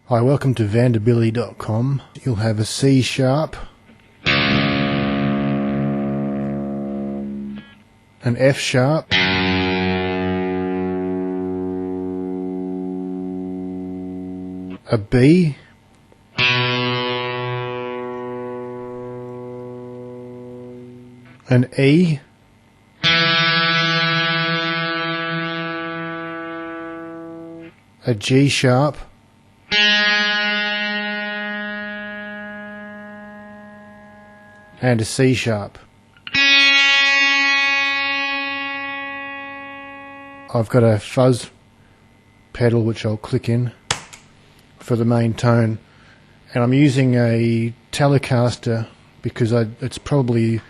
Hi, welcome to vanderbilly.com. You'll have a C sharp, an F sharp, a B, an E, a G sharp, and a C sharp. I've got a fuzz pedal which I'll click in for the main tone, and I'm using a Telecaster because it's probably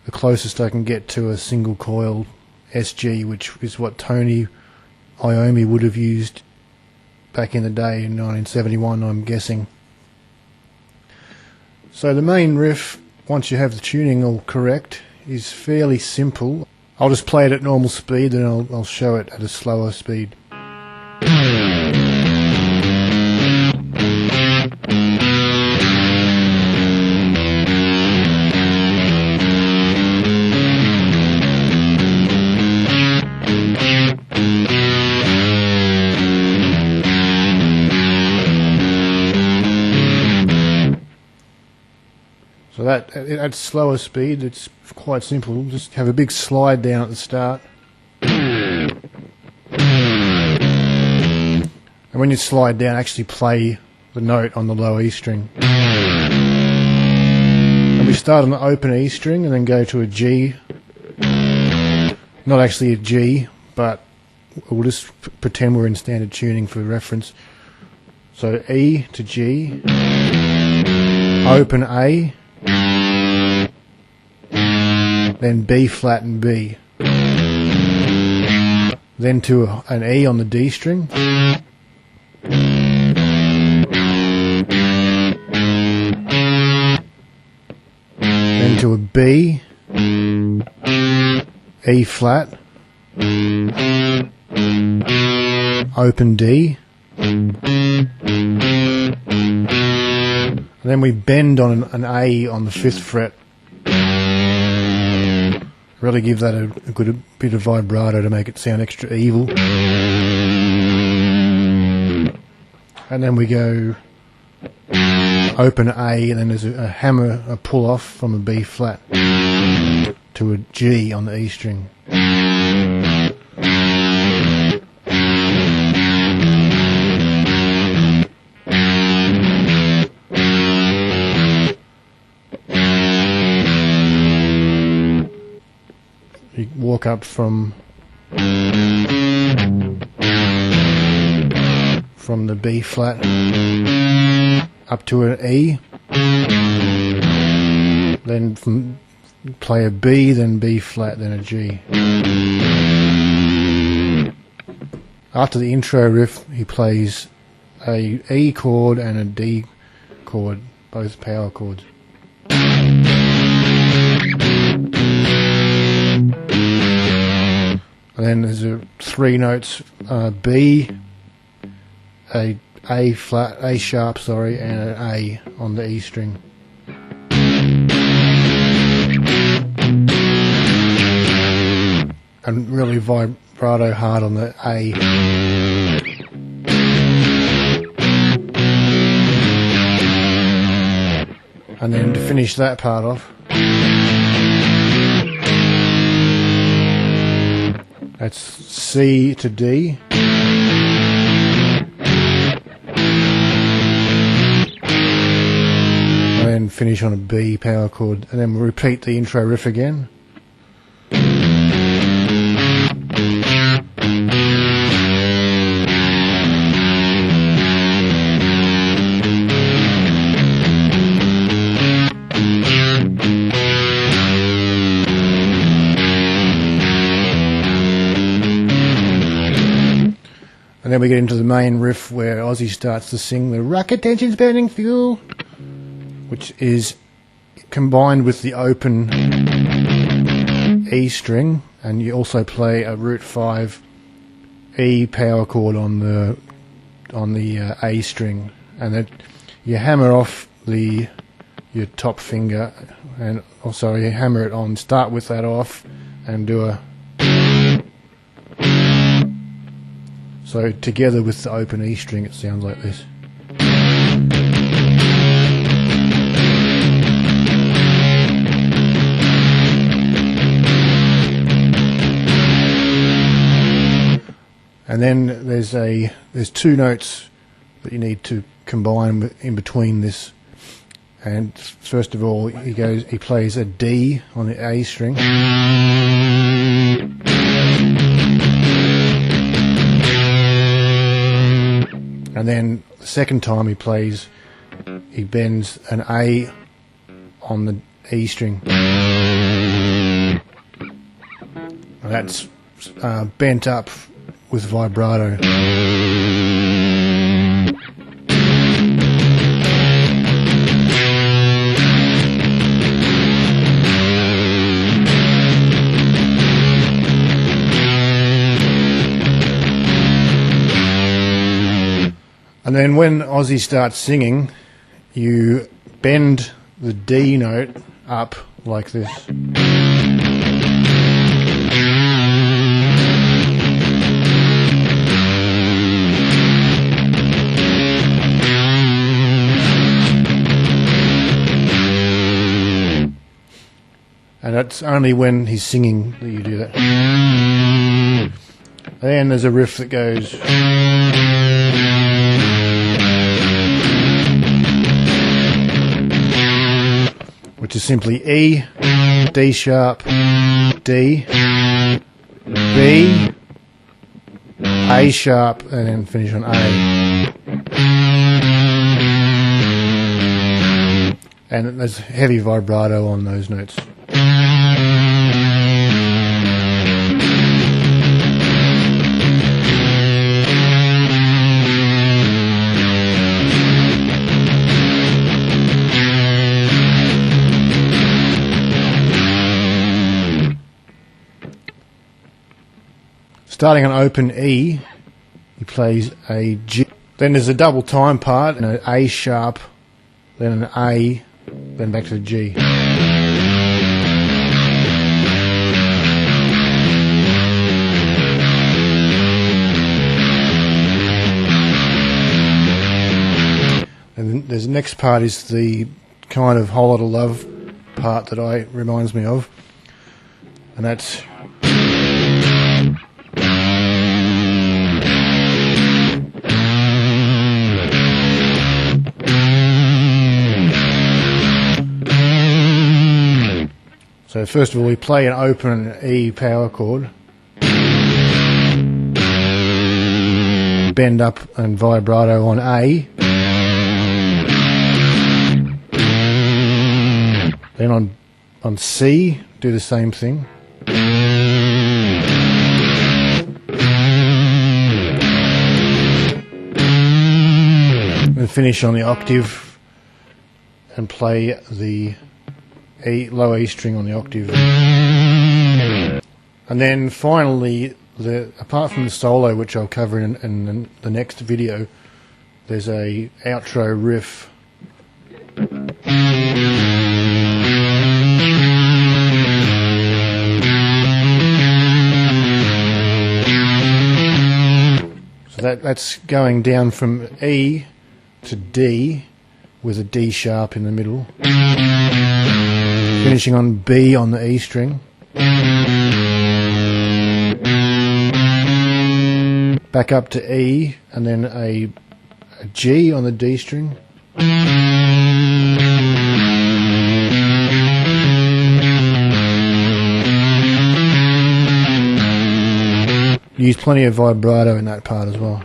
the closest I can get to a single coil SG, which is what Tony Iommi would have used back in the day in 1971, I'm guessing. So the main riff, once you have the tuning all correct, is fairly simple. I'll just play it at normal speed, then I'll show it at a slower speed. So that at slower speed, it's quite simple. Just have a big slide down at the start, and when you slide down, actually play the note on the low E string. And we start on the open E string and then go to a G. Not actually a G, but we'll just pretend we're in standard tuning for reference. So E to G, open A, then B flat and B, then to an E on the D string, then to a B, E flat, open D, and then we bend on an A on the 5th fret. Really give that a good bit of vibrato to make it sound extra evil. And then we go open A, and then there's a hammer, a pull off from a B flat to a G on the E string. You walk up from the B flat up to an E, then play a B, then B flat, then a G. After the intro riff, he plays a E chord and a D chord, both power chords. And then there's three notes, B, a flat, A sharp, sorry, and an A on the E string. And really vibrato hard on the A. And then to finish that part off, that's C to D, and then finish on a B power chord, and then we'll repeat the intro riff again. And then we get into the main riff where Ozzy starts to sing the rocket tension's burning fuel, which is combined with the open E string, and you also play a root 5 E power chord on the A string, and then you hammer off your top finger, and also you hammer it on. Start with that off, and do a. So together with the open E string, it sounds like this. And then there's two notes that you need to combine in between this. And first of all, he plays a D on the A string. And then the second time he bends an A on the E string. And that's bent up with vibrato. And then when Ozzy starts singing, you bend the D note up like this. And that's only when he's singing that you do that. Then there's a riff that goes. Which is simply E, D sharp, D, B, A sharp, and then finish on A. And there's heavy vibrato on those notes. Starting on open E, he plays a G. Then there's a double time part, and an A sharp, then an A, then back to the G. And there's the next part is the kind of Whole Lotta Love part that reminds me of, and that's. So first of all, we play an open E power chord, bend up and vibrato on A, then on C, do the same thing, and finish on the octave and play the low E string on the octave. And then finally, apart from the solo, which I'll cover in the next video, there's a outro riff. So that's going down from E to D with a D sharp in the middle. Finishing on B on the E string. Back up to E, and then a G on the D string. Use plenty of vibrato in that part as well.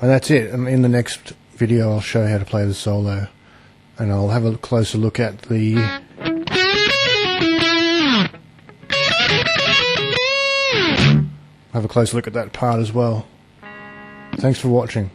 And that's it. And in the next video I'll show how to play the solo, and I'll have a closer look at that part as well. Thanks for watching.